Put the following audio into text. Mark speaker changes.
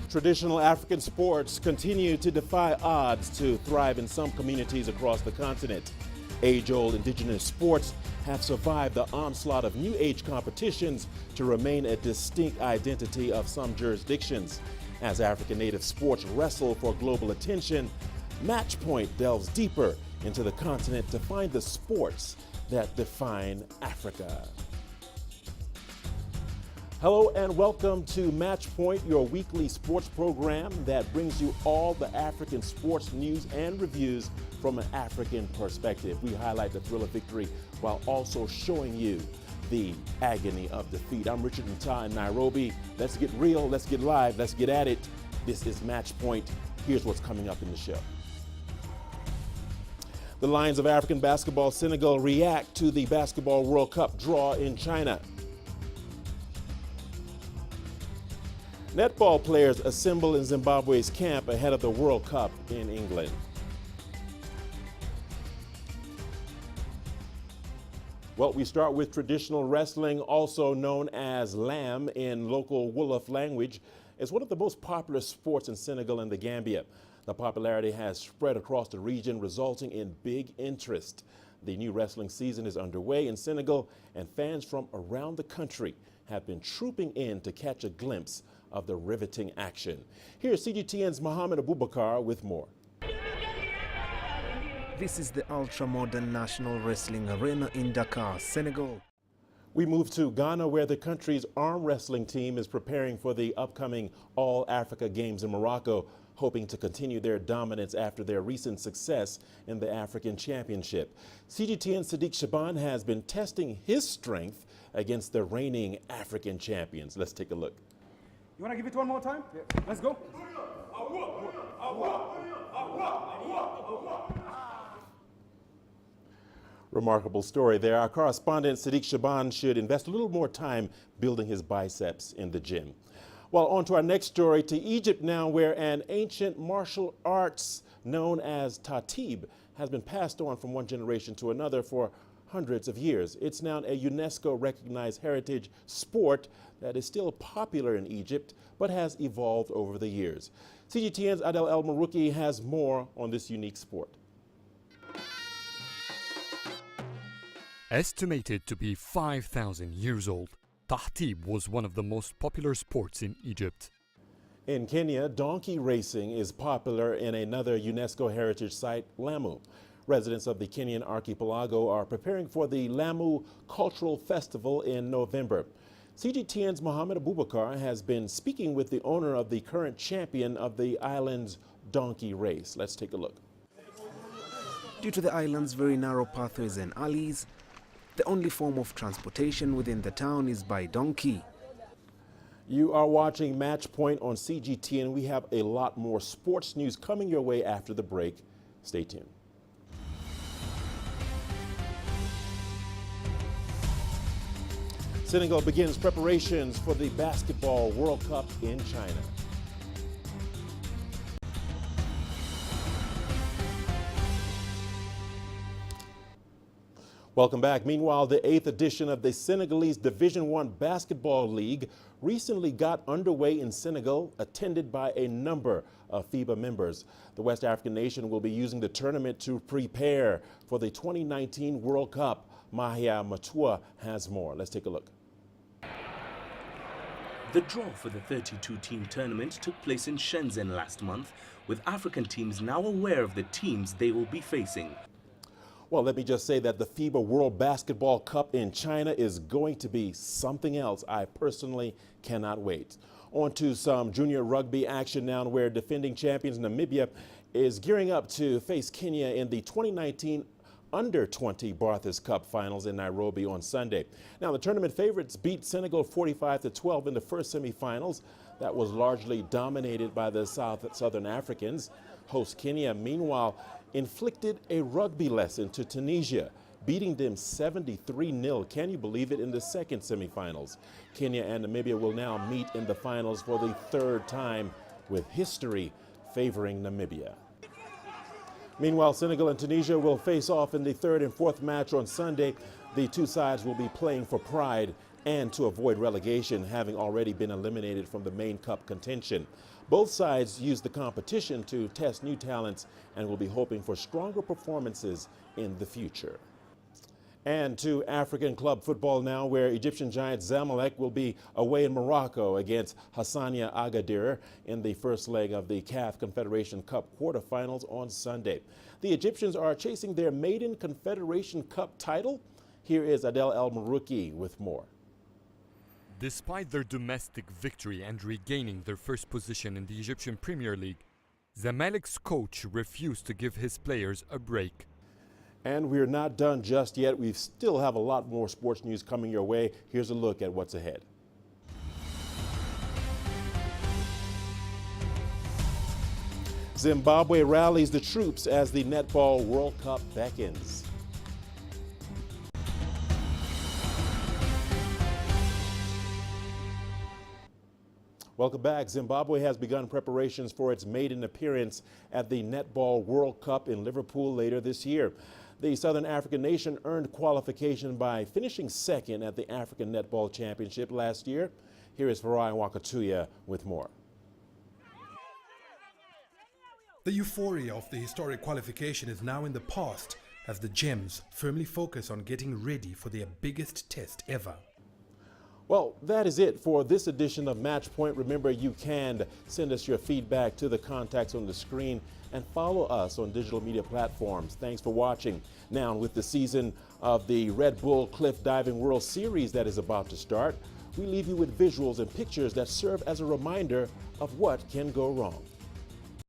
Speaker 1: Traditional African sports continue to defy odds to thrive in some communities across the continent. Age-old indigenous sports have survived the onslaught of new age competitions to remain a distinct identity of some jurisdictions. As African native sports wrestle for global attention, Matchpoint delves deeper into the continent to find the sports that define Africa. Hello and welcome to Matchpoint, your weekly sports program that brings you all the African sports news and reviews from an African perspective. We highlight the thrill of victory while also showing you the agony of defeat. I'm Richard Nta in Nairobi. Let's get real, let's get live, let's get at it. This is Matchpoint. Here's what's coming up in the show. The Lions of African Basketball Senegal react to the Basketball World Cup draw in China. Netball players assemble in Zimbabwe's camp ahead of the World Cup in England. Well, we start with traditional wrestling, also known as Lamb in local Wolof language. It's one of the most popular sports in Senegal and the Gambia. The popularity has spread across the region, resulting in big interest. The new wrestling season is underway in Senegal, and fans from around the country have been trooping in to catch a glimpse of the riveting action. Here's CGTN's Mohamed Abubakar with more.
Speaker 2: This is the ultra-modern National Wrestling Arena in Dakar, Senegal.
Speaker 1: We move to Ghana, where the country's arm wrestling team is preparing for the upcoming All-Africa Games in Morocco, hoping to continue their dominance after their recent success in the African Championship. CGTN Sadiq Shaban has been testing his strength against the reigning African champions. Let's take a look.
Speaker 3: You want to give it one more time? Yeah. Let's go.
Speaker 1: Remarkable story there. Our correspondent Sadiq Shaban should invest a little more time building his biceps in the gym. Well, on to our next story, to Egypt now, where an ancient martial arts known as Tatib has been passed on from one generation to another for hundreds of years. It's now a UNESCO-recognized heritage sport that is still popular in Egypt, but has evolved over the years. CGTN's Adel El Marouki has more on this unique sport.
Speaker 4: Estimated to be 5,000 years old, Tahtib was one of the most popular sports in Egypt.
Speaker 1: In Kenya, donkey racing is popular in another UNESCO heritage site, Lamu. Residents of the Kenyan archipelago are preparing for the Lamu Cultural Festival in November. CGTN's Mohamed Abubakar has been speaking with the owner of the current champion of the island's donkey race. Let's take a look.
Speaker 2: Due to the island's very narrow pathways and alleys, the only form of transportation within the town is by donkey.
Speaker 1: You are watching Matchpoint on CGTN. We have a lot more sports news coming your way after the break. Stay tuned. Senegal begins preparations for the Basketball World Cup in China. Welcome back. Meanwhile, the 8th edition of the Senegalese Division I Basketball League recently got underway in Senegal, attended by a number of FIBA members. The West African nation will be using the tournament to prepare for the 2019 World Cup. Mahia Matua has more. Let's take a look.
Speaker 5: The draw for the 32-team tournament took place in Shenzhen last month, with African teams now aware of the teams they will be facing.
Speaker 1: Well, let me just say that the FIBA World Basketball Cup in China is going to be something else. I personally cannot wait. On to some junior rugby action now, where defending champions Namibia is gearing up to face Kenya in the 2019 Under-20 Barthas Cup finals in Nairobi on Sunday. Now, the tournament favorites beat Senegal 45-12 in the first semifinals. That was largely dominated by the Southern Africans. Host Kenya, meanwhile, inflicted a rugby lesson to Tunisia, beating them 73-0. Can you believe it? In the second semifinals. Kenya and Namibia will now meet in the finals for the third time, with history favoring Namibia. Meanwhile, Senegal and Tunisia will face off in the third and fourth match on Sunday. The two sides will be playing for pride and to avoid relegation, having already been eliminated from the main cup contention. Both sides use the competition to test new talents and will be hoping for stronger performances in the future. And to African club football now, where Egyptian giant Zamalek will be away in Morocco against Hassania Agadir in the first leg of the CAF Confederation Cup quarterfinals on Sunday. The Egyptians are chasing their maiden Confederation Cup title. Here is Adel El Marouki with more.
Speaker 4: Despite their domestic victory and regaining their first position in the Egyptian Premier League, Zamalek's coach refused to give his players a break.
Speaker 1: And we're not done just yet. We still have a lot more sports news coming your way. Here's a look at what's ahead. Zimbabwe rallies the troops as the Netball World Cup beckons. Welcome back. Zimbabwe has begun preparations for its maiden appearance at the Netball World Cup in Liverpool later this year. The Southern African nation earned qualification by finishing second at the African Netball Championship last year. Here is Farai Wakatuya with more.
Speaker 6: The euphoria of the historic qualification is now in the past as the Gems firmly focus on getting ready for their biggest test ever.
Speaker 1: Well, that is it for this edition of Match Point. Remember, you can send us your feedback to the contacts on the screen and follow us on digital media platforms. Thanks for watching. Now, with the season of the Red Bull Cliff Diving World Series that is about to start, we leave you with visuals and pictures that serve as a reminder of what can go wrong.